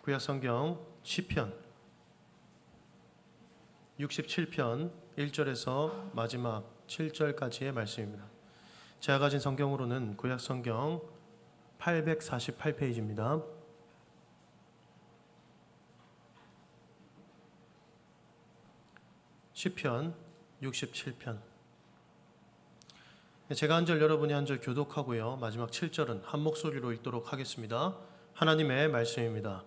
구약성경 시편 67편 1절에서 마지막 7절까지의 말씀입니다. 제가 가진 성경으로는 구약성경 848페이지입니다. 시편 67편. 제가 한 절 여러분이 한 절 교독하고요. 마지막 7절은 한 목소리로 읽도록 하겠습니다. 하나님의 말씀입니다.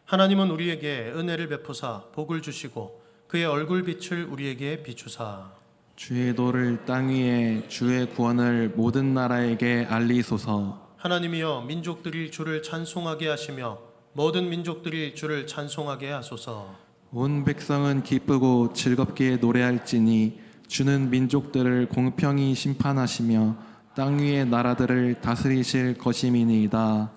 하나님은 우리에게 은혜를 베푸사 복을 주시고 그의 얼굴빛을 우리에게 비추사 주의 도를 땅 위에 주의 구원을 모든 나라에게 알리소서. 하나님이여 민족들이 주를 찬송하게 하시며 모든 민족들이 주를 찬송하게 하소서. 온 백성은 기쁘고 즐겁게 노래할지니 주는 민족들을 공평히 심판하시며 땅 위의 나라들을 다스리실 것임이니이다.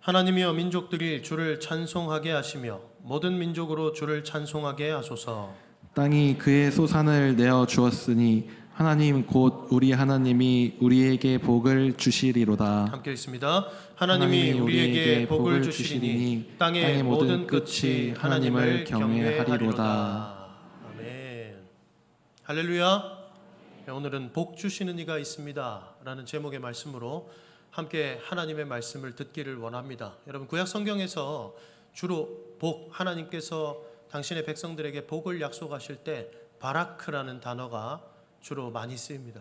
하나님이여 민족들이 주를 찬송하게 하시며 모든 민족으로 주를 찬송하게 하소서. 땅이 그의 소산을 내어 주었으니 하나님 곧 우리 하나님이 우리에게 복을 주시리로다. 함께 읽습니다. 하나님이 우리에게 복을 주시리니 땅의 모든 끝이 하나님을 경외하리로다. 아멘. 할렐루야. 오늘은 복 주시는 이가 있습니다 라는 제목의 말씀으로 함께 하나님의 말씀을 듣기를 원합니다. 여러분, 구약 성경에서 주로 복, 하나님께서 당신의 백성들에게 복을 약속하실 때 바라크라는 단어가 주로 많이 쓰입니다.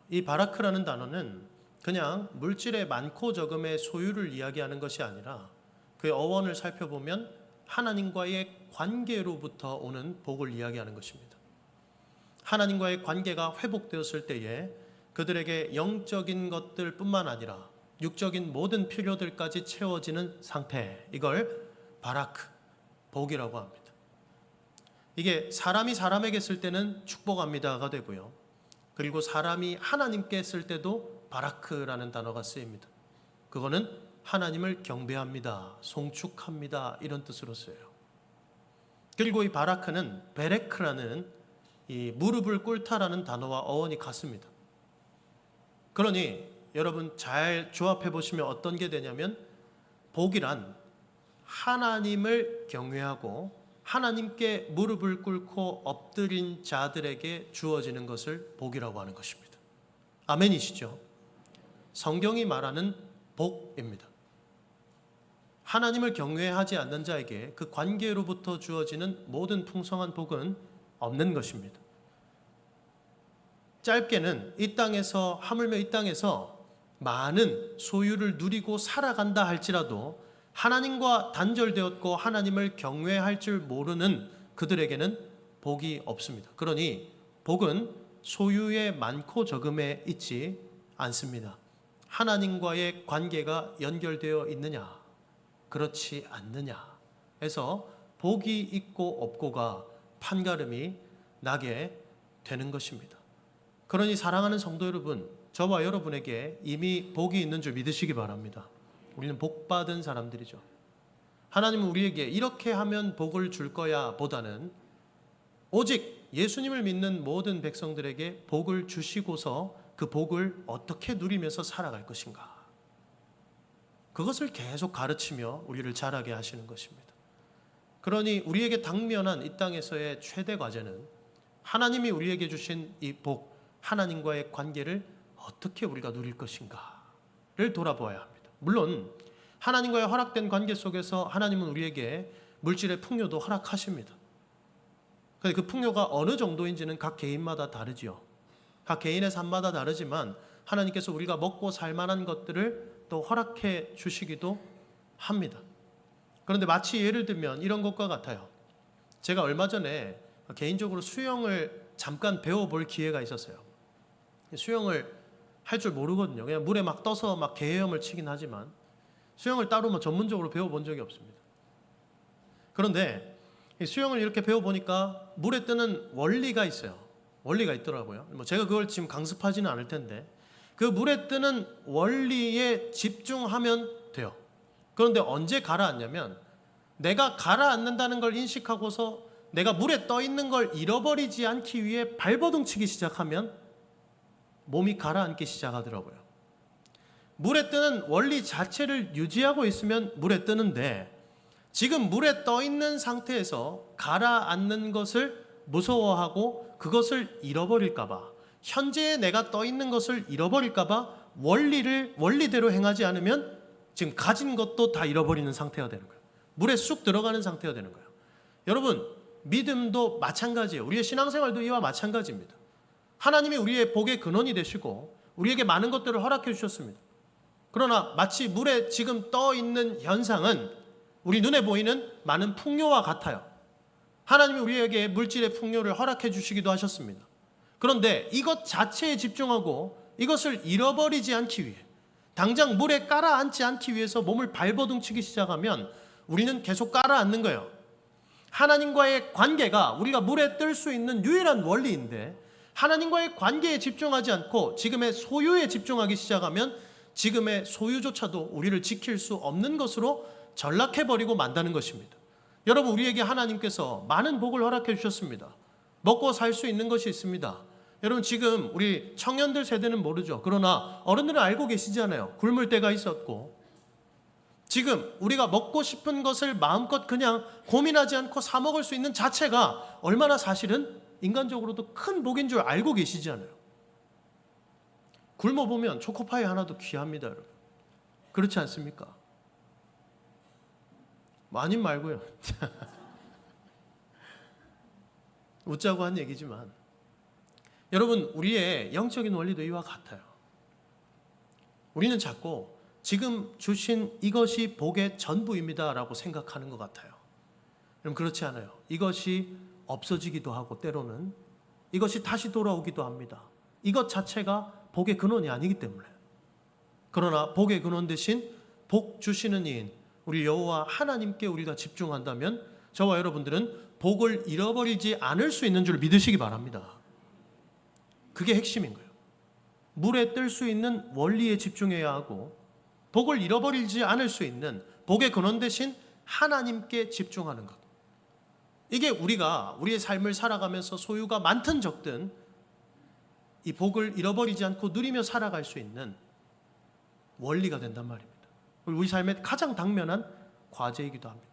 이 바라크라는 단어는 그냥 물질의 많고 적음의 소유를 이야기하는 것이 아니라 그의 어원을 살펴보면 하나님과의 관계로부터 오는 복을 이야기하는 것입니다. 하나님과의 관계가 회복되었을 때에 그들에게 영적인 것들뿐만 아니라 육적인 모든 필요들까지 채워지는 상태, 이걸 바라크, 복이라고 합니다. 이게 사람이 사람에게 쓸 때는 축복합니다가 되고요. 그리고 사람이 하나님께 쓸 때도 바라크라는 단어가 쓰입니다. 그거는 하나님을 경배합니다, 송축합니다, 이런 뜻으로 쓰여요. 그리고 이 바라크는 베레크라는 이 무릎을 꿇다라는 단어와 어원이 같습니다. 그러니 여러분 잘 조합해 보시면 어떤 게 되냐면 복이란 하나님을 경외하고 하나님께 무릎을 꿇고 엎드린 자들에게 주어지는 것을 복이라고 하는 것입니다. 아멘이시죠? 성경이 말하는 복입니다. 하나님을 경외하지 않는 자에게 그 관계로부터 주어지는 모든 풍성한 복은 없는 것입니다. 짧게는 이 땅에서, 하물며 이 땅에서 많은 소유를 누리고 살아간다 할지라도 하나님과 단절되었고 하나님을 경외할 줄 모르는 그들에게는 복이 없습니다. 그러니 복은 소유의 많고 적음에 있지 않습니다. 하나님과의 관계가 연결되어 있느냐, 그렇지 않느냐 해서 복이 있고 없고가 판가름이 나게 되는 것입니다. 그러니 사랑하는 성도 여러분, 저와 여러분에게 이미 복이 있는 줄 믿으시기 바랍니다. 우리는 복받은 사람들이죠. 하나님은 우리에게 이렇게 하면 복을 줄 거야 보다는 오직 예수님을 믿는 모든 백성들에게 복을 주시고서 그 복을 어떻게 누리면서 살아갈 것인가, 그것을 계속 가르치며 우리를 자라게 하시는 것입니다. 그러니 우리에게 당면한 이 땅에서의 최대 과제는 하나님이 우리에게 주신 이 복, 하나님과의 관계를 어떻게 우리가 누릴 것인가를 돌아보아야 합니다. 물론 하나님과의 허락된 관계 속에서 하나님은 우리에게 물질의 풍요도 허락하십니다. 그런데 그 풍요가 어느 정도인지는 각 개인마다 다르지요. 각 개인의 삶마다 다르지만 하나님께서 우리가 먹고 살 만한 것들을 또 허락해 주시기도 합니다. 그런데 마치 예를 들면 이런 것과 같아요. 제가 얼마 전에 개인적으로 수영을 잠깐 배워볼 기회가 있었어요. 수영을 할 줄 모르거든요. 그냥 물에 막 떠서 막 개헤엄을 치긴 하지만 수영을 따로 뭐 전문적으로 배워본 적이 없습니다. 그런데 수영을 이렇게 배워보니까 물에 뜨는 원리가 있어요. 원리가 있더라고요. 뭐 제가 그걸 지금 강습하지는 않을 텐데 그 물에 뜨는 원리에 집중하면 돼요. 그런데 언제 가라앉냐면 내가 가라앉는다는 걸 인식하고서 내가 물에 떠 있는 걸 잃어버리지 않기 위해 발버둥 치기 시작하면 몸이 가라앉기 시작하더라고요. 물에 뜨는 원리 자체를 유지하고 있으면 물에 뜨는데, 지금 물에 떠 있는 상태에서 가라앉는 것을 무서워하고 그것을 잃어버릴까봐, 현재의 내가 떠 있는 것을 잃어버릴까봐 원리대로 행하지 않으면 지금 가진 것도 다 잃어버리는 상태가 되는 거예요. 물에 쑥 들어가는 상태가 되는 거예요. 여러분, 믿음도 마찬가지예요. 우리의 신앙생활도 이와 마찬가지입니다. 하나님이 우리의 복의 근원이 되시고 우리에게 많은 것들을 허락해 주셨습니다. 그러나 마치 물에 지금 떠 있는 현상은 우리 눈에 보이는 많은 풍요와 같아요. 하나님이 우리에게 물질의 풍요를 허락해 주시기도 하셨습니다. 그런데 이것 자체에 집중하고 이것을 잃어버리지 않기 위해, 당장 물에 깔아앉지 않기 위해서 몸을 발버둥치기 시작하면 우리는 계속 깔아앉는 거예요. 하나님과의 관계가 우리가 물에 뜰 수 있는 유일한 원리인데, 하나님과의 관계에 집중하지 않고 지금의 소유에 집중하기 시작하면 지금의 소유조차도 우리를 지킬 수 없는 것으로 전락해버리고 만다는 것입니다. 여러분, 우리에게 하나님께서 많은 복을 허락해 주셨습니다. 먹고 살 수 있는 것이 있습니다. 여러분, 지금 우리 청년들 세대는 모르죠. 그러나 어른들은 알고 계시잖아요. 굶을 때가 있었고, 지금 우리가 먹고 싶은 것을 마음껏 그냥 고민하지 않고 사 먹을 수 있는 자체가 얼마나 사실은 인간적으로도 큰 복인 줄 알고 계시잖아요. 굶어보면 초코파이 하나도 귀합니다, 여러분. 그렇지 않습니까? 아님 말고요. 웃자고 한 얘기지만, 여러분, 우리의 영적인 원리도 이와 같아요. 우리는 자꾸 지금 주신 이것이 복의 전부입니다 라고 생각하는 것 같아요. 그럼 그렇지 않아요. 이것이 없어지기도 하고 때로는 이것이 다시 돌아오기도 합니다. 이것 자체가 복의 근원이 아니기 때문에. 그러나 복의 근원 대신 복 주시는 이인 우리 여호와 하나님께 우리가 집중한다면 저와 여러분들은 복을 잃어버리지 않을 수 있는 줄 믿으시기 바랍니다. 그게 핵심인 거예요. 물에 뜰 수 있는 원리에 집중해야 하고, 복을 잃어버리지 않을 수 있는 복의 근원 대신 하나님께 집중하는 것. 이게 우리가 우리의 삶을 살아가면서 소유가 많든 적든 이 복을 잃어버리지 않고 누리며 살아갈 수 있는 원리가 된단 말입니다. 우리 삶의 가장 당면한 과제이기도 합니다.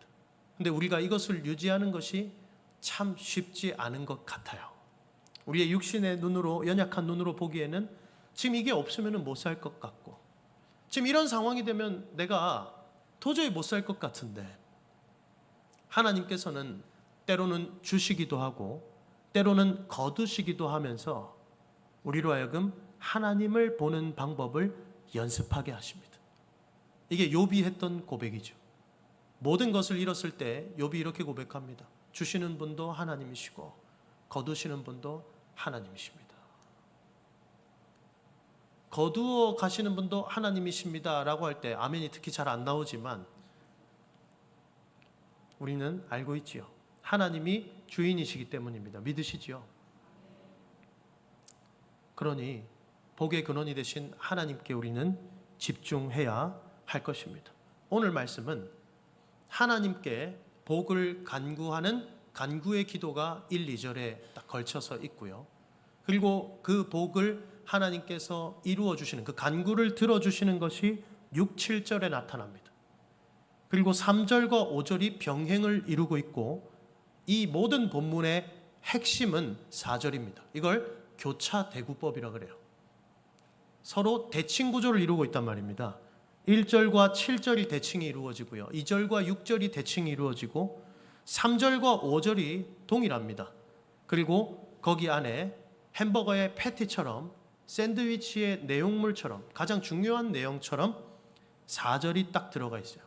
근데 우리가 이것을 유지하는 것이 참 쉽지 않은 것 같아요. 우리의 육신의 눈으로, 연약한 눈으로 보기에는 지금 이게 없으면 못 살 것 같고, 지금 이런 상황이 되면 내가 도저히 못 살 것 같은데, 하나님께서는 때로는 주시기도 하고 때로는 거두시기도 하면서 우리로 하여금 하나님을 보는 방법을 연습하게 하십니다. 이게 욥이 했던 고백이죠. 모든 것을 잃었을 때 욥이 이렇게 고백합니다. 주시는 분도 하나님이시고 거두시는 분도 하나님이십니다. 거두어 가시는 분도 하나님이십니다 라고 할 때 아멘이 특히 잘 안 나오지만 우리는 알고 있지요. 하나님이 주인이시기 때문입니다. 믿으시지요? 그러니 복의 근원이 되신 하나님께 우리는 집중해야 할 것입니다. 오늘 말씀은 하나님께 복을 간구하는 간구의 기도가 1, 2절에 딱 걸쳐서 있고요. 그리고 그 복을 하나님께서 이루어 주시는, 그 간구를 들어주시는 것이 6, 7절에 나타납니다. 그리고 3절과 5절이 병행을 이루고 있고, 이 모든 본문의 핵심은 4절입니다. 이걸 교차 대구법이라 그래요. 서로 대칭 구조를 이루고 있단 말입니다. 1절과 7절이 대칭이 이루어지고요. 2절과 6절이 대칭이 이루어지고 3절과 5절이 동일합니다. 그리고 거기 안에 햄버거의 패티처럼, 샌드위치의 내용물처럼, 가장 중요한 내용처럼 4절이 딱 들어가 있어요.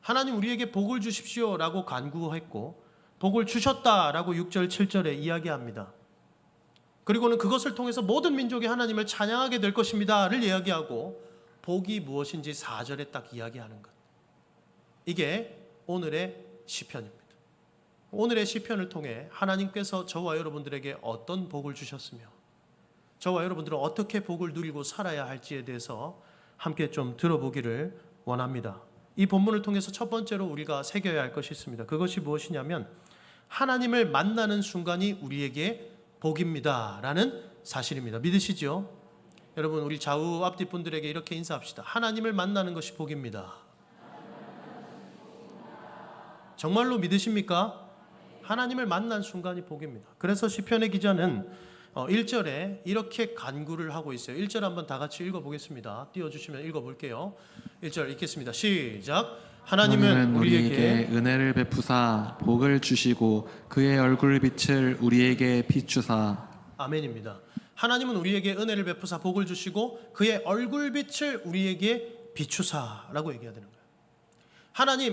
하나님 우리에게 복을 주십시오 라고 간구했고 복을 주셨다라고 6절 7절에 이야기합니다. 그리고는 그것을 통해서 모든 민족이 하나님을 찬양하게 될 것입니다를 이야기하고 복이 무엇인지 4절에 딱 이야기하는 것. 이게 오늘의 시편입니다. 오늘의 시편을 통해 하나님께서 저와 여러분들에게 어떤 복을 주셨으며 저와 여러분들은 어떻게 복을 누리고 살아야 할지에 대해서 함께 좀 들어보기를 원합니다. 이 본문을 통해서 첫 번째로 우리가 새겨야 할 것이 있습니다. 그것이 무엇이냐면 하나님을 만나는 순간이 우리에게 복입니다 라는 사실입니다. 믿으시죠? 여러분, 우리 좌우 앞뒤 분들에게 이렇게 인사합시다. 하나님을 만나는 것이 복입니다. 정말로 믿으십니까? 하나님을 만난 순간이 복입니다. 그래서 시편의 기자는 1절에 이렇게 간구를 하고 있어요. 1절 한번 다 같이 읽어보겠습니다. 띄워주시면 읽어볼게요. 1절 읽겠습니다. 시작. 하나님은 우리에게 은혜를 베푸사 복을 주시고 그의 얼굴빛을 우리에게 비추사. 아멘입니다. 하나님은 우리에게 은혜를 베푸사 복을 주시고 그의 얼굴빛을 우리에게 비추사라고 얘기해야 되는 거예요.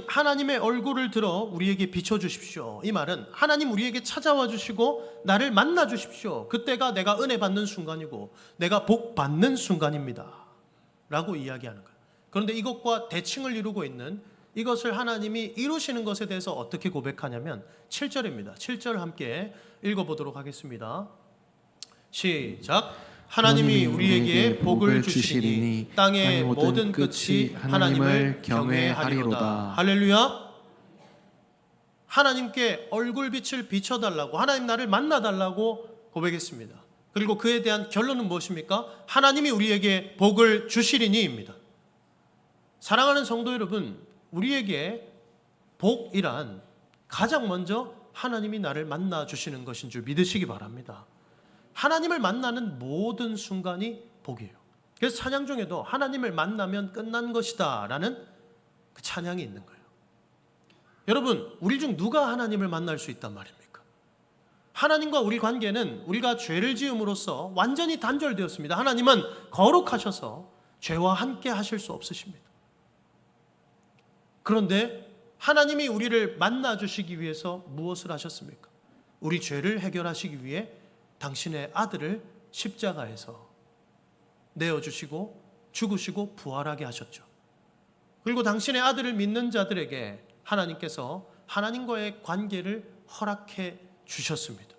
하나님의 얼굴을 들어 우리에게 비춰주십시오. 이 말은 하나님 우리에게 찾아와 주시고 나를 만나 주십시오. 그때가 내가 은혜 받는 순간이고 내가 복 받는 순간입니다 라고 이야기하는 거예요. 그런데 이것과 대칭을 이루고 있는 이것을 하나님이 이루시는 것에 대해서 어떻게 고백하냐면 7절입니다. 7절 함께 읽어보도록 하겠습니다. 시작. 하나님이 우리에게 복을 주시리니 땅의 모든 끝이 하나님을 경외하리로다. 할렐루야. 하나님께 얼굴빛을 비춰달라고, 하나님 나를 만나달라고 고백했습니다. 그리고 그에 대한 결론은 무엇입니까? 하나님이 우리에게 복을 주시리니입니다. 사랑하는 성도 여러분, 우리에게 복이란 가장 먼저 하나님이 나를 만나 주시는 것인 줄 믿으시기 바랍니다. 하나님을 만나는 모든 순간이 복이에요. 그래서 찬양 중에도 하나님을 만나면 끝난 것이다 라는 그 찬양이 있는 거예요. 여러분, 우리 중 누가 하나님을 만날 수 있단 말입니까? 하나님과 우리 관계는 우리가 죄를 지음으로써 완전히 단절되었습니다. 하나님은 거룩하셔서 죄와 함께 하실 수 없으십니다. 그런데 하나님이 우리를 만나 주시기 위해서 무엇을 하셨습니까? 우리 죄를 해결하시기 위해 당신의 아들을 십자가에서 내어주시고 죽으시고 부활하게 하셨죠. 그리고 당신의 아들을 믿는 자들에게 하나님께서 하나님과의 관계를 허락해 주셨습니다.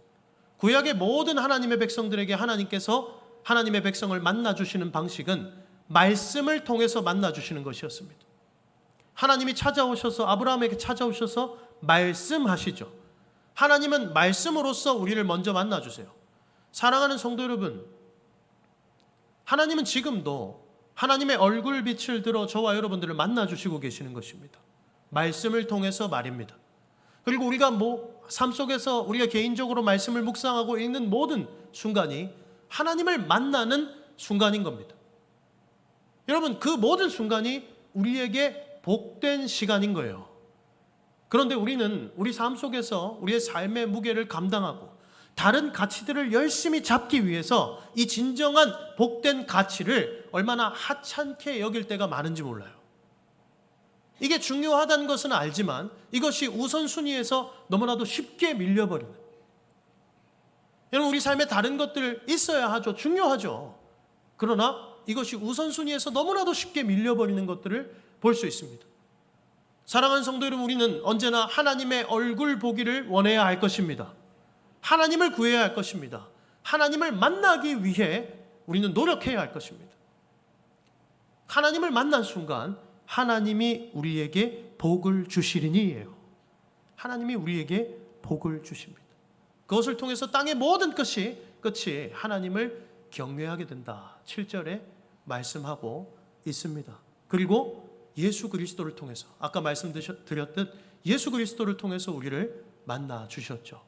구약의 모든 하나님의 백성들에게 하나님께서 하나님의 백성을 만나 주시는 방식은 말씀을 통해서 만나 주시는 것이었습니다. 하나님이 찾아오셔서 아브라함에게 찾아오셔서 말씀하시죠. 하나님은 말씀으로써 우리를 먼저 만나 주세요. 사랑하는 성도 여러분, 하나님은 지금도 하나님의 얼굴빛을 들어 저와 여러분들을 만나 주시고 계시는 것입니다. 말씀을 통해서 말입니다. 그리고 우리가 삶 속에서 우리가 개인적으로 말씀을 묵상하고 읽는 모든 순간이 하나님을 만나는 순간인 겁니다. 여러분, 그 모든 순간이 우리에게 복된 시간인 거예요. 그런데 우리는 우리 삶 속에서 우리의 삶의 무게를 감당하고 다른 가치들을 열심히 잡기 위해서 이 진정한 복된 가치를 얼마나 하찮게 여길 때가 많은지 몰라요. 이게 중요하다는 것은 알지만 이것이 우선순위에서 너무나도 쉽게 밀려버리는. 여러분, 우리 삶에 다른 것들 있어야 하죠. 중요하죠. 그러나 이것이 우선순위에서 너무나도 쉽게 밀려버리는 것들을 볼 수 있습니다. 사랑하는 성도 여러분, 우리는 언제나 하나님의 얼굴 보기를 원해야 할 것입니다. 하나님을 구해야 할 것입니다. 하나님을 만나기 위해 우리는 노력해야 할 것입니다. 하나님을 만난 순간 하나님이 우리에게 복을 주시리니예요. 하나님이 우리에게 복을 주십니다. 그것을 통해서 땅의 모든 끝이 하나님을 경외하게 된다. 7절에 말씀하고 있습니다. 그리고 예수 그리스도를 통해서 아까 말씀드렸듯 예수 그리스도를 통해서 우리를 만나 주셨죠.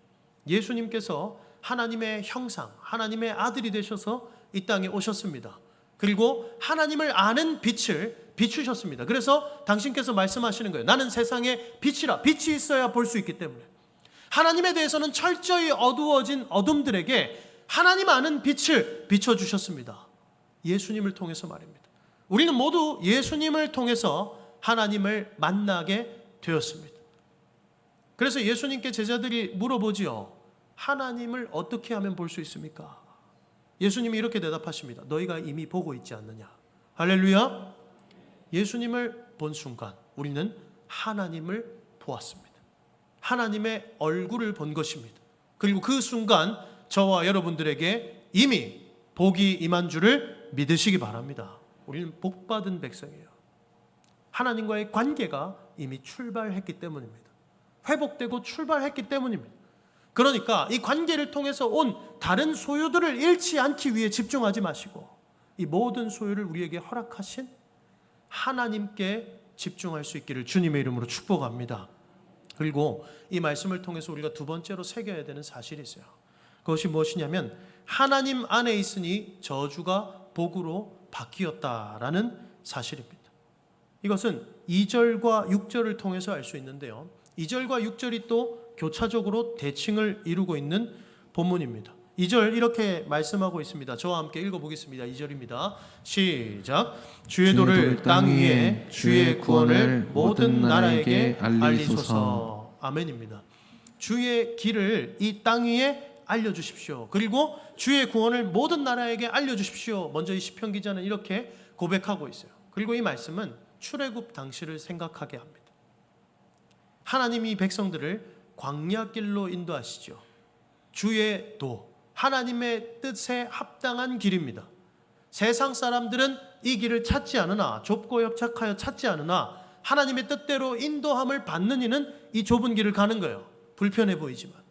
예수님께서 하나님의 형상, 하나님의 아들이 되셔서 이 땅에 오셨습니다. 그리고 하나님을 아는 빛을 비추셨습니다. 그래서 당신께서 말씀하시는 거예요. 나는 세상의 빛이라. 빛이 있어야 볼 수 있기 때문에. 하나님에 대해서는 철저히 어두워진 어둠들에게 하나님 아는 빛을 비춰주셨습니다. 예수님을 통해서 말입니다. 우리는 모두 예수님을 통해서 하나님을 만나게 되었습니다. 그래서 예수님께 제자들이 물어보지요. 하나님을 어떻게 하면 볼 수 있습니까? 예수님이 이렇게 대답하십니다. 너희가 이미 보고 있지 않느냐. 할렐루야. 예수님을 본 순간 우리는 하나님을 보았습니다. 하나님의 얼굴을 본 것입니다. 그리고 그 순간 저와 여러분들에게 이미 복이 임한 줄을 믿으시기 바랍니다. 우리는 복받은 백성이에요. 하나님과의 관계가 이미 출발했기 때문입니다. 회복되고 출발했기 때문입니다. 그러니까 이 관계를 통해서 온 다른 소유들을 잃지 않기 위해 집중하지 마시고 이 모든 소유를 우리에게 허락하신 하나님께 집중할 수 있기를 주님의 이름으로 축복합니다. 그리고 이 말씀을 통해서 우리가 두 번째로 새겨야 되는 사실이 있어요. 그것이 무엇이냐면 하나님 안에 있으니 저주가 복으로 바뀌었다라는 사실입니다. 이것은 2절과 6절을 통해서 알 수 있는데요. 2절과 6절이 또 교차적으로 대칭을 이루고 있는 본문입니다. 2절 이렇게 말씀하고 있습니다. 저와 함께 읽어보겠습니다. 2절입니다. 시작. 주의 도를 땅 위에 주의 구원을 모든 나라에게 알리소서. 아멘입니다. 주의 길을 이 땅 위에 알려주십시오. 그리고 주의 구원을 모든 나라에게 알려주십시오. 먼저 이 시편 기자는 이렇게 고백하고 있어요. 그리고 이 말씀은 출애굽 당시를 생각하게 합니다. 하나님이 백성들을 광야길로 인도하시죠. 주의 도, 하나님의 뜻에 합당한 길입니다. 세상 사람들은 이 길을 찾지 않으나, 좁고 협착하여 찾지 않으나 하나님의 뜻대로 인도함을 받는 이는 이 좁은 길을 가는 거예요. 불편해 보이지만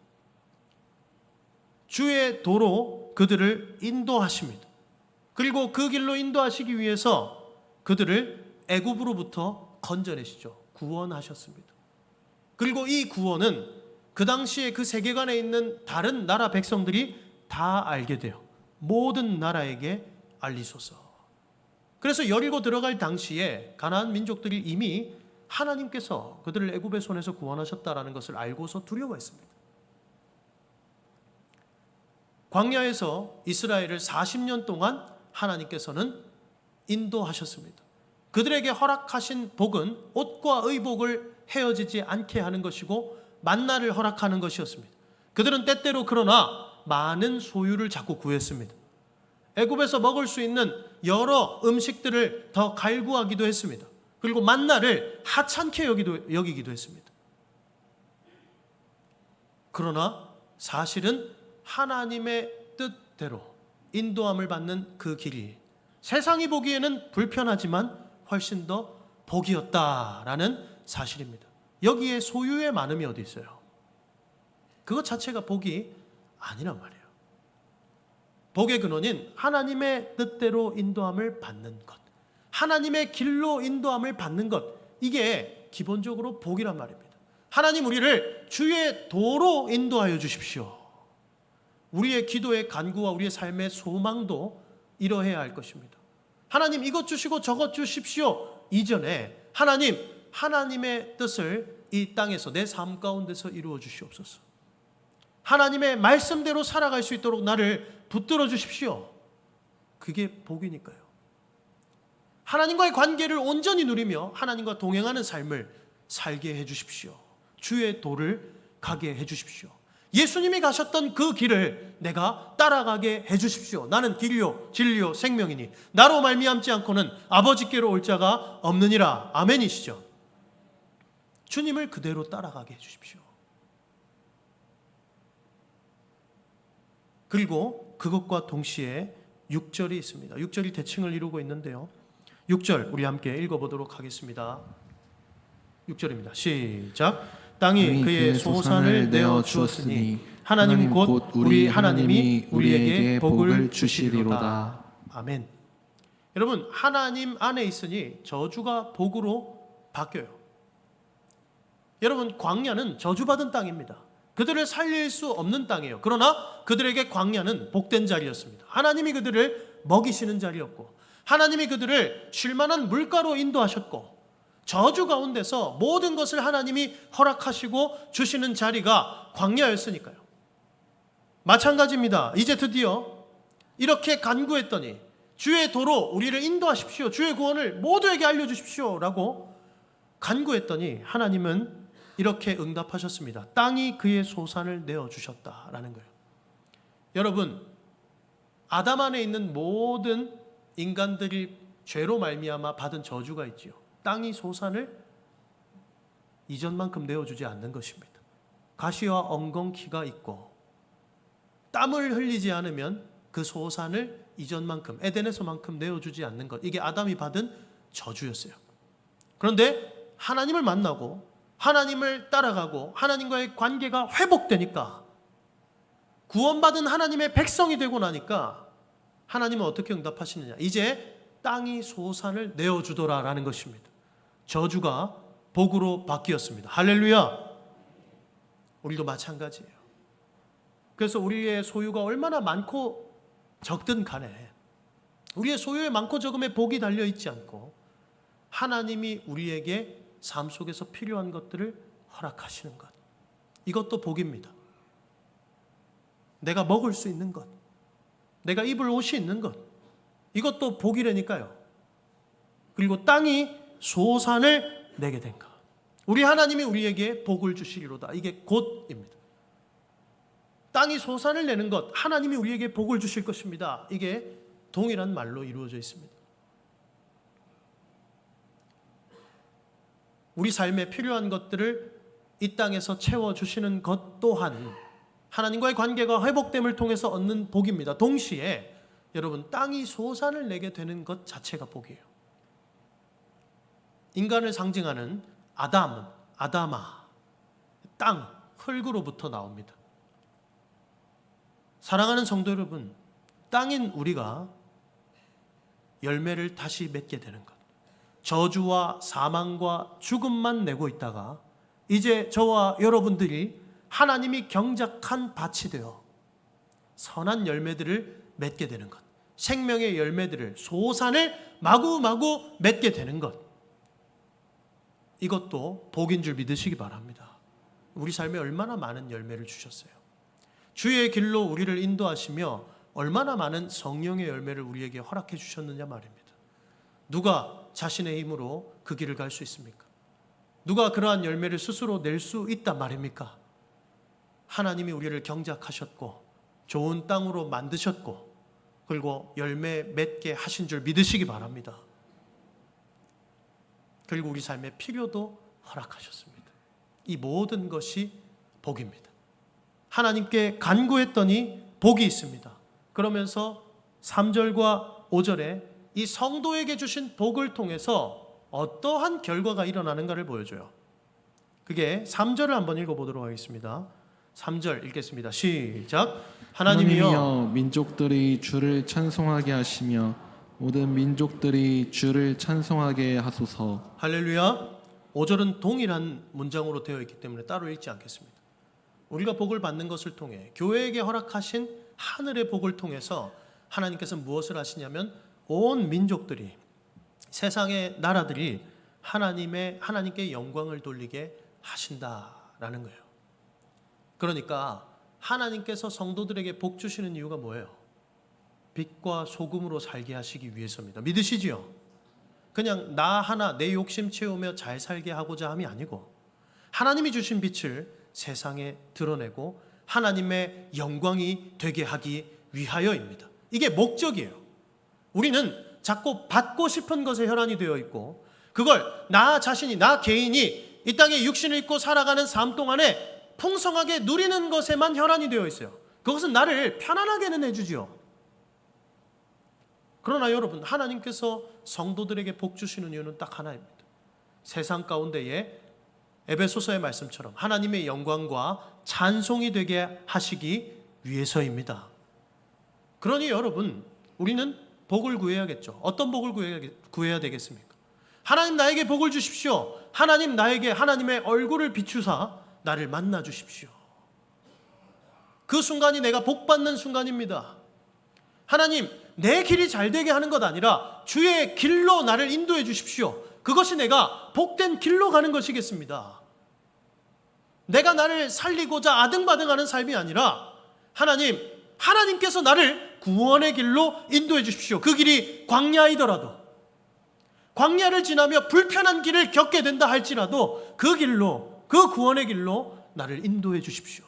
주의 도로 그들을 인도하십니다. 그리고 그 길로 인도하시기 위해서 그들을 애굽으로부터 건져내시죠. 구원하셨습니다. 그리고 이 구원은 그 당시에 그 세계관에 있는 다른 나라 백성들이 다 알게 돼요. 모든 나라에게 알리소서. 그래서 여리고 들어갈 당시에 가나안 민족들이 이미 하나님께서 그들을 애굽의 손에서 구원하셨다라는 것을 알고서 두려워했습니다. 광야에서 이스라엘을 40년 동안 하나님께서는 인도하셨습니다. 그들에게 허락하신 복은 옷과 의복을 헤어지지 않게 하는 것이고 만나를 허락하는 것이었습니다. 그들은 때때로 그러나 많은 소유를 자꾸 구했습니다. 애굽에서 먹을 수 있는 여러 음식들을 더 갈구하기도 했습니다. 그리고 만나를 하찮게 여기기도 했습니다. 그러나 사실은 하나님의 뜻대로 인도함을 받는 그 길이 세상이 보기에는 불편하지만 훨씬 더 복이었다라는 사실입니다. 여기에 소유의 많음이 어디 있어요? 그것 자체가 복이 아니란 말이에요. 복의 근원인 하나님의 뜻대로 인도함을 받는 것, 하나님의 길로 인도함을 받는 것, 이게 기본적으로 복이란 말입니다. 하나님 우리를 주의 도로 인도하여 주십시오. 우리의 기도의 간구와 우리의 삶의 소망도 이러해야 할 것입니다. 하나님 이것 주시고 저것 주십시오 이전에 하나님의 뜻을 이 땅에서 내 삶 가운데서 이루어 주시옵소서. 하나님의 말씀대로 살아갈 수 있도록 나를 붙들어 주십시오. 그게 복이니까요. 하나님과의 관계를 온전히 누리며 하나님과 동행하는 삶을 살게 해 주십시오. 주의 도를 가게 해 주십시오. 예수님이 가셨던 그 길을 내가 따라가게 해 주십시오. 나는 길이요 진리요 생명이니 나로 말미암지 않고는 아버지께로 올 자가 없느니라. 아멘이시죠? 주님을 그대로 따라가게 해 주십시오. 그리고 그것과 동시에 6절이 있습니다. 6절이 대칭을 이루고 있는데요. 6절 우리 함께 읽어보도록 하겠습니다. 6절입니다. 시작. 땅이 그의 소산을 내어 주었으니 하나님 곧 우리 하나님이 우리에게 복을 주시리로다. 아멘. 여러분, 하나님 안에 있으니 저주가 복으로 바뀌어요. 여러분, 광야는 저주받은 땅입니다. 그들을 살릴 수 없는 땅이에요. 그러나 그들에게 광야는 복된 자리였습니다. 하나님이 그들을 먹이시는 자리였고 하나님이 그들을 쉴만한 물가로 인도하셨고 저주 가운데서 모든 것을 하나님이 허락하시고 주시는 자리가 광야였으니까요. 마찬가지입니다. 이제 드디어 이렇게 간구했더니 주의 도로 우리를 인도하십시오. 주의 구원을 모두에게 알려주십시오 라고 간구했더니 하나님은 이렇게 응답하셨습니다. 땅이 그의 소산을 내어주셨다라는 거예요. 여러분, 아담 안에 있는 모든 인간들이 죄로 말미암아 받은 저주가 있지요. 땅이 소산을 이전만큼 내어주지 않는 것입니다. 가시와 엉겅퀴가 있고 땀을 흘리지 않으면 그 소산을 이전만큼 에덴에서만큼 내어주지 않는 것, 이게 아담이 받은 저주였어요. 그런데 하나님을 만나고 하나님을 따라가고 하나님과의 관계가 회복되니까 구원받은 하나님의 백성이 되고 나니까 하나님은 어떻게 응답하시느냐? 이제 땅이 소산을 내어주더라라는 것입니다. 저주가 복으로 바뀌었습니다. 할렐루야. 우리도 마찬가지예요. 그래서 우리의 소유가 얼마나 많고 적든 간에 우리의 소유에 많고 적음에 복이 달려있지 않고 하나님이 우리에게 삶 속에서 필요한 것들을 허락하시는 것, 이것도 복입니다. 내가 먹을 수 있는 것, 내가 입을 옷이 있는 것, 이것도 복이라니까요. 그리고 땅이 소산을 내게 된 것, 우리 하나님이 우리에게 복을 주시리로다. 이게 곧입니다. 땅이 소산을 내는 것, 하나님이 우리에게 복을 주실 것입니다. 이게 동일한 말로 이루어져 있습니다. 우리 삶에 필요한 것들을 이 땅에서 채워주시는 것 또한 하나님과의 관계가 회복됨을 통해서 얻는 복입니다. 동시에 여러분, 땅이 소산을 내게 되는 것 자체가 복이에요. 인간을 상징하는 아다마, 땅, 흙으로부터 나옵니다. 사랑하는 성도 여러분, 땅인 우리가 열매를 다시 맺게 되는 것, 저주와 사망과 죽음만 내고 있다가 이제 저와 여러분들이 하나님이 경작한 밭이 되어 선한 열매들을 맺게 되는 것, 생명의 열매들을, 소산을 마구마구 맺게 되는 것, 이것도 복인 줄 믿으시기 바랍니다. 우리 삶에 얼마나 많은 열매를 주셨어요. 주의 길로 우리를 인도하시며 얼마나 많은 성령의 열매를 우리에게 허락해 주셨느냐 말입니다. 누가 자신의 힘으로 그 길을 갈 수 있습니까? 누가 그러한 열매를 스스로 낼 수 있단 말입니까? 하나님이 우리를 경작하셨고 좋은 땅으로 만드셨고 그리고 열매 맺게 하신 줄 믿으시기 바랍니다. 그리고 우리 삶의 필요도 허락하셨습니다. 이 모든 것이 복입니다. 하나님께 간구했더니 복이 있습니다. 그러면서 3절과 5절에 이 성도에게 주신 복을 통해서 어떠한 결과가 일어나는가를 보여줘요. 그게 3절을 한번 읽어보도록 하겠습니다. 3절 읽겠습니다. 시작. 하나님이여, 민족들이 주를 찬송하게 하시며 모든 민족들이 주를 찬송하게 하소서. 할렐루야. 5절은 동일한 문장으로 되어 있기 때문에 따로 읽지 않겠습니다. 우리가 복을 받는 것을 통해 교회에게 허락하신 하늘의 복을 통해서 하나님께서 무엇을 하시냐면 온 민족들이, 세상의 나라들이 하나님께 영광을 돌리게 하신다라는 거예요. 그러니까 하나님께서 성도들에게 복 주시는 이유가 뭐예요? 빛과 소금으로 살게 하시기 위해서입니다. 믿으시지요? 그냥 나 하나 내 욕심 채우며 잘 살게 하고자 함이 아니고 하나님이 주신 빛을 세상에 드러내고 하나님의 영광이 되게 하기 위하여입니다. 이게 목적이에요. 우리는 자꾸 받고 싶은 것에 혈안이 되어 있고 그걸 나 자신이, 나 개인이 이 땅에 육신을 입고 살아가는 삶 동안에 풍성하게 누리는 것에만 혈안이 되어 있어요. 그것은 나를 편안하게는 해주지요. 그러나 여러분, 하나님께서 성도들에게 복 주시는 이유는 딱 하나입니다. 세상 가운데에 에베소서의 말씀처럼 하나님의 영광과 찬송이 되게 하시기 위해서입니다. 그러니 여러분, 우리는 복을 구해야겠죠. 어떤 복을 구해야 되겠습니까? 하나님 나에게 복을 주십시오. 하나님 나에게 하나님의 얼굴을 비추사 나를 만나 주십시오. 그 순간이 내가 복받는 순간입니다. 하나님, 내 길이 잘 되게 하는 것 아니라 주의 길로 나를 인도해 주십시오. 그것이 내가 복된 길로 가는 것이겠습니다. 내가 나를 살리고자 아등바등하는 삶이 아니라 하나님께서 나를 구원의 길로 인도해 주십시오. 그 길이 광야이더라도, 광야를 지나며 불편한 길을 겪게 된다 할지라도 그 길로, 그 구원의 길로 나를 인도해 주십시오.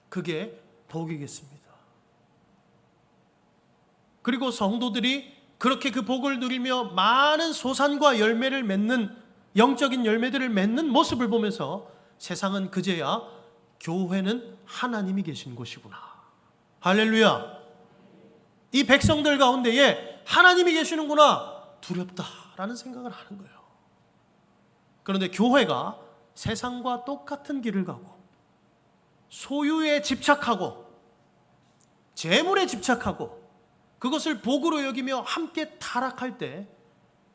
그게 복이겠습니다. 그리고 성도들이 그렇게 그 복을 누리며 많은 소산과 열매를 맺는, 영적인 열매들을 맺는 모습을 보면서 세상은 그제야 교회는 하나님이 계신 곳이구나, 할렐루야, 이 백성들 가운데에 하나님이 계시는구나, 두렵다라는 생각을 하는 거예요. 그런데 교회가 세상과 똑같은 길을 가고 소유에 집착하고 재물에 집착하고 그것을 복으로 여기며 함께 타락할 때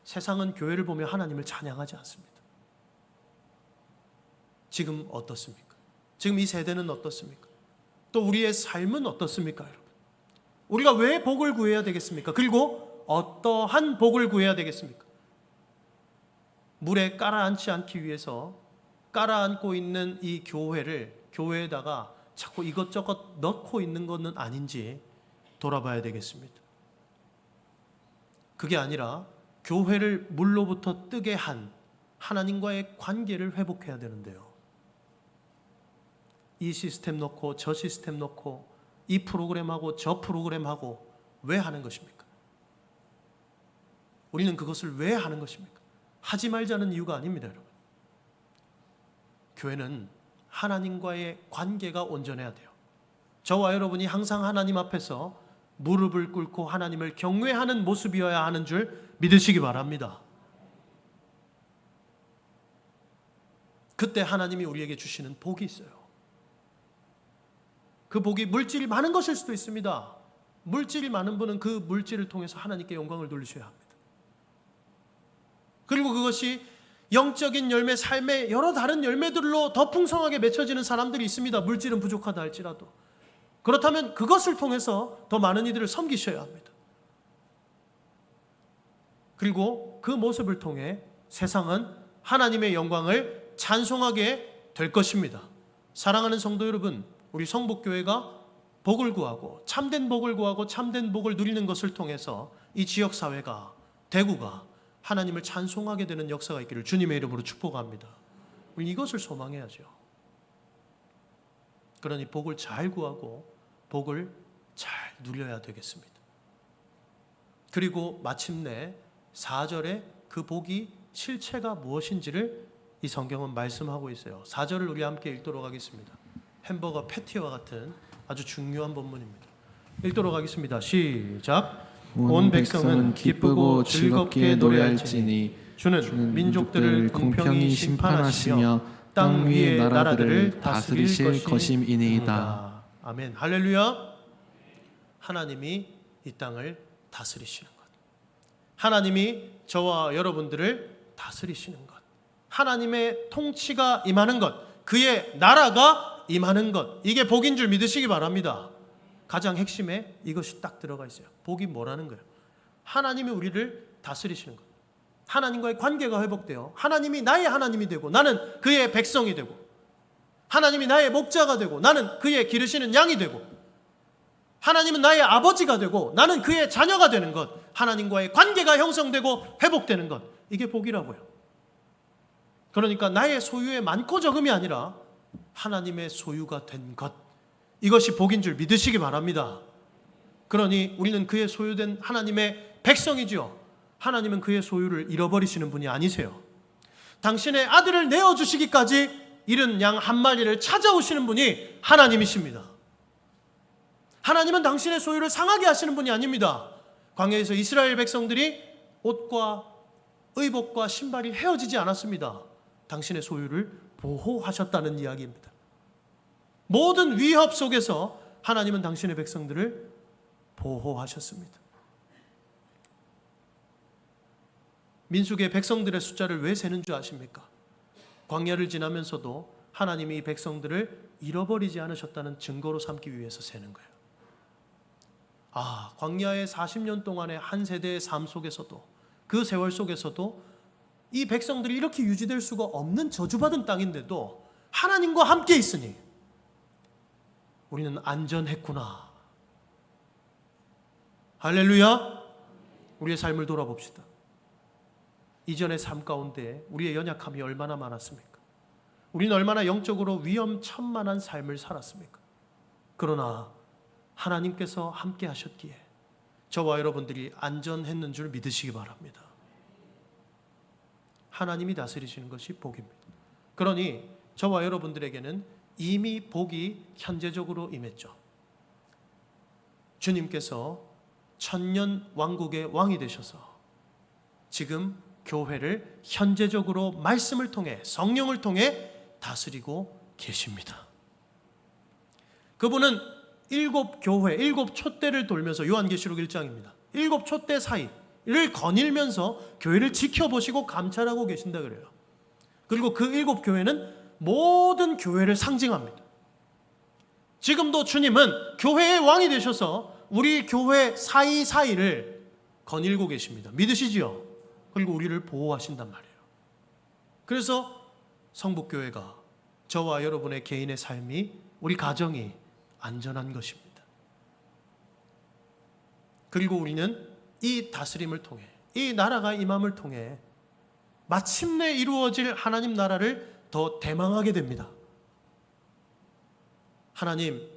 세상은 교회를 보며 하나님을 찬양하지 않습니다. 지금 어떻습니까? 지금 이 세대는 어떻습니까? 또 우리의 삶은 어떻습니까, 여러분? 우리가 왜 복을 구해야 되겠습니까? 그리고 어떠한 복을 구해야 되겠습니까? 물에 깔아앉지 않기 위해서 깔아앉고 있는 이 교회에다가 자꾸 이것저것 넣고 있는 것은 아닌지 돌아봐야 되겠습니다. 그게 아니라 교회를 물로부터 뜨게 한 하나님과의 관계를 회복해야 되는데요. 이 시스템 놓고 저 시스템 놓고 이 프로그램하고 저 프로그램하고 왜 하는 것입니까? 우리는 그것을 왜 하는 것입니까? 하지 말자는 이유가 아닙니다, 여러분. 교회는 하나님과의 관계가 온전해야 돼요. 저와 여러분이 항상 하나님 앞에서 무릎을 꿇고 하나님을 경외하는 모습이어야 하는 줄 믿으시기 바랍니다. 그때 하나님이 우리에게 주시는 복이 있어요. 그 복이 물질이 많은 것일 수도 있습니다. 물질이 많은 분은 그 물질을 통해서 하나님께 영광을 돌리셔야 합니다. 그리고 그것이 영적인 열매, 삶의 여러 다른 열매들로 더 풍성하게 맺혀지는 사람들이 있습니다. 물질은 부족하다 할지라도. 그렇다면 그것을 통해서 더 많은 이들을 섬기셔야 합니다. 그리고 그 모습을 통해 세상은 하나님의 영광을 찬송하게 될 것입니다. 사랑하는 성도 여러분, 우리 성복교회가 복을 구하고 참된 복을 구하고 참된 복을 누리는 것을 통해서 이 지역사회가, 대구가 하나님을 찬송하게 되는 역사가 있기를 주님의 이름으로 축복합니다. 우리 이것을 소망해야죠. 그러니 복을 잘 구하고 복을 잘 누려야 되겠습니다. 그리고 마침내 4절에 그 복이 실체가 무엇인지를 이 성경은 말씀하고 있어요. 4절을 우리 함께 읽도록 하겠습니다. 햄버거 패티와 같은 아주 중요한 본문입니다. 읽도록 하겠습니다. 시작. 온 백성은 기쁘고 즐겁게 노래할지니 주는 민족들을 공평히 심판하시며 땅 위의 나라들을 다스리실 것임이니이다. 아멘. 할렐루야. 하나님이 이 땅을 다스리시는 것, 하나님이 저와 여러분들을 다스리시는 것, 하나님의 통치가 임하는 것, 그의 나라가 임하는 것, 이게 복인 줄 믿으시기 바랍니다. 가장 핵심에 이것이 딱 들어가 있어요. 복이 뭐라는 거예요? 하나님이 우리를 다스리시는 것, 하나님과의 관계가 회복되어 하나님이 나의 하나님이 되고 나는 그의 백성이 되고, 하나님이 나의 목자가 되고 나는 그의 기르시는 양이 되고, 하나님은 나의 아버지가 되고 나는 그의 자녀가 되는 것, 하나님과의 관계가 형성되고 회복되는 것, 이게 복이라고요. 그러니까 나의 소유의 많고 적음이 아니라 하나님의 소유가 된 것, 이것이 복인 줄 믿으시기 바랍니다. 그러니 우리는 그의 소유된 하나님의 백성이지요. 하나님은 그의 소유를 잃어버리시는 분이 아니세요. 당신의 아들을 내어주시기까지 잃은 양 한 마리를 찾아오시는 분이 하나님이십니다. 하나님은 당신의 소유를 상하게 하시는 분이 아닙니다. 광야에서 이스라엘 백성들이 옷과 의복과 신발이 헤어지지 않았습니다. 당신의 소유를 보호하셨다는 이야기입니다. 모든 위협 속에서 하나님은 당신의 백성들을 보호하셨습니다. 민수기의 백성들의 숫자를 왜 세는 줄 아십니까? 광야를 지나면서도 하나님이 이 백성들을 잃어버리지 않으셨다는 증거로 삼기 위해서 세는 거예요. 광야의 40년 동안의 한 세대의 삶 속에서도, 그 세월 속에서도 이 백성들이 이렇게 유지될 수가 없는 저주받은 땅인데도 하나님과 함께 있으니 우리는 안전했구나. 할렐루야. 우리의 삶을 돌아봅시다. 이전의 삶 가운데 우리의 연약함이 얼마나 많았습니까? 우리는 얼마나 영적으로 위험천만한 삶을 살았습니까? 그러나 하나님께서 함께 하셨기에 저와 여러분들이 안전했는 줄 믿으시기 바랍니다. 하나님이 다스리시는 것이 복입니다. 그러니 저와 여러분들에게는 이미 복이 현재적으로 임했죠. 주님께서 천년 왕국의 왕이 되셔서 지금 교회를 현재적으로 말씀을 통해, 성령을 통해 다스리고 계십니다. 그분은 일곱 교회, 일곱 촛대를 돌면서, 요한계시록 1장입니다. 일곱 촛대 사이를 거닐면서 교회를 지켜보시고 감찰하고 계신다 그래요. 그리고 그 일곱 교회는 모든 교회를 상징합니다. 지금도 주님은 교회의 왕이 되셔서 우리 교회 사이사이를 거닐고 계십니다. 믿으시지요? 그리고 우리를 보호하신단 말이에요. 그래서 성북교회가, 저와 여러분의 개인의 삶이, 우리 가정이 안전한 것입니다. 그리고 우리는 이 다스림을 통해, 이 나라가 임함을 통해 마침내 이루어질 하나님 나라를 더 대망하게 됩니다. 하나님,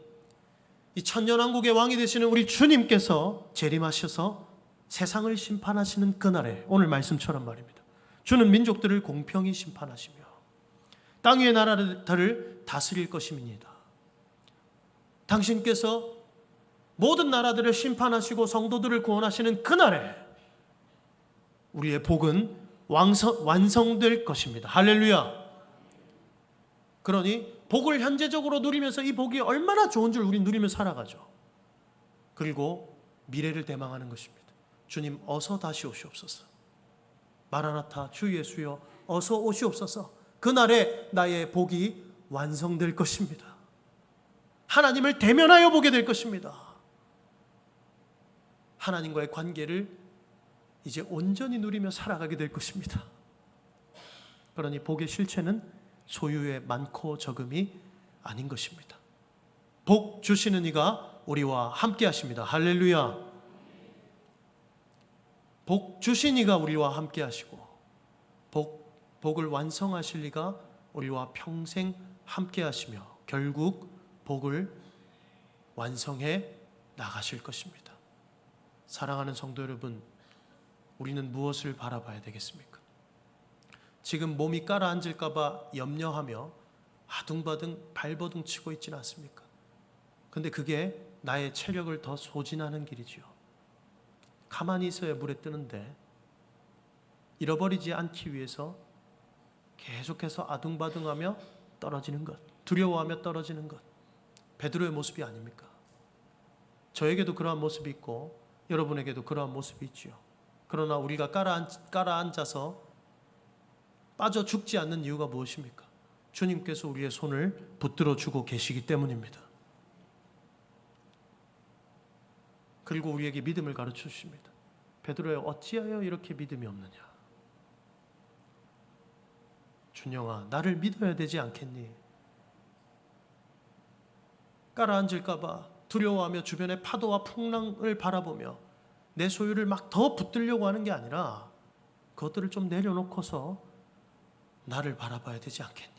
이 천년왕국의 왕이 되시는 우리 주님께서 재림하셔서 세상을 심판하시는 그날에, 오늘 말씀처럼 말입니다, 주는 민족들을 공평히 심판하시며 땅 위의 나라들을 다스릴 것입니다. 당신께서 모든 나라들을 심판하시고 성도들을 구원하시는 그날에 우리의 복은 완성될 것입니다. 할렐루야. 그러니 복을 현재적으로 누리면서 이 복이 얼마나 좋은 줄 우리 누리며 살아가죠. 그리고 미래를 대망하는 것입니다. 주님 어서 다시 오시옵소서. 마라나타, 주 예수여 어서 오시옵소서. 그날에 나의 복이 완성될 것입니다. 하나님을 대면하여 보게 될 것입니다. 하나님과의 관계를 이제 온전히 누리며 살아가게 될 것입니다. 그러니 복의 실체는 소유의 많고 적음이 아닌 것입니다. 복 주시는 이가 우리와 함께 하십니다. 할렐루야. 복 주신 이가 우리와 함께 하시고 복을 완성하실 이가 우리와 평생 함께 하시며 결국 복을 완성해 나가실 것입니다. 사랑하는 성도 여러분, 우리는 무엇을 바라봐야 되겠습니까? 지금 몸이 가라앉을까 봐 염려하며 아둥바둥 발버둥 치고 있지는 않습니까? 근데 그게 나의 체력을 더 소진하는 길이지요. 가만히 있어야 물에 뜨는데 잃어버리지 않기 위해서 계속해서 아둥바둥하며 떨어지는 것, 두려워하며 떨어지는 것, 베드로의 모습이 아닙니까? 저에게도 그러한 모습이 있고 여러분에게도 그러한 모습이 있지요. 그러나 우리가 깔아앉아서 빠져 죽지 않는 이유가 무엇입니까? 주님께서 우리의 손을 붙들어 주고 계시기 때문입니다. 그리고 우리에게 믿음을 가르쳐 주십니다. 베드로야, 어찌하여 이렇게 믿음이 없느냐? 준영아, 나를 믿어야 되지 않겠니? 깔아앉을까 봐 두려워하며 주변의 파도와 풍랑을 바라보며 내 소유를 막 더 붙들려고 하는 게 아니라 그것들을 좀 내려놓고서 나를 바라봐야 되지 않겠니?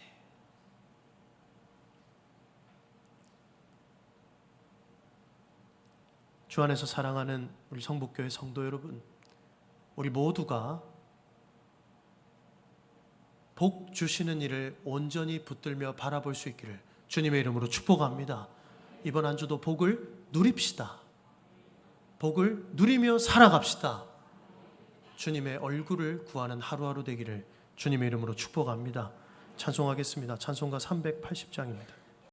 주 안에서 사랑하는 우리 성북교회 성도 여러분, 우리 모두가 복 주시는 이를 온전히 붙들며 바라볼 수 있기를 주님의 이름으로 축복합니다. 이번 한 주도 복을 누립시다. 복을 누리며 살아갑시다. 주님의 얼굴을 구하는 하루하루 되기를 주님의 이름으로 축복합니다. 찬송하겠습니다. 찬송가 380장입니다.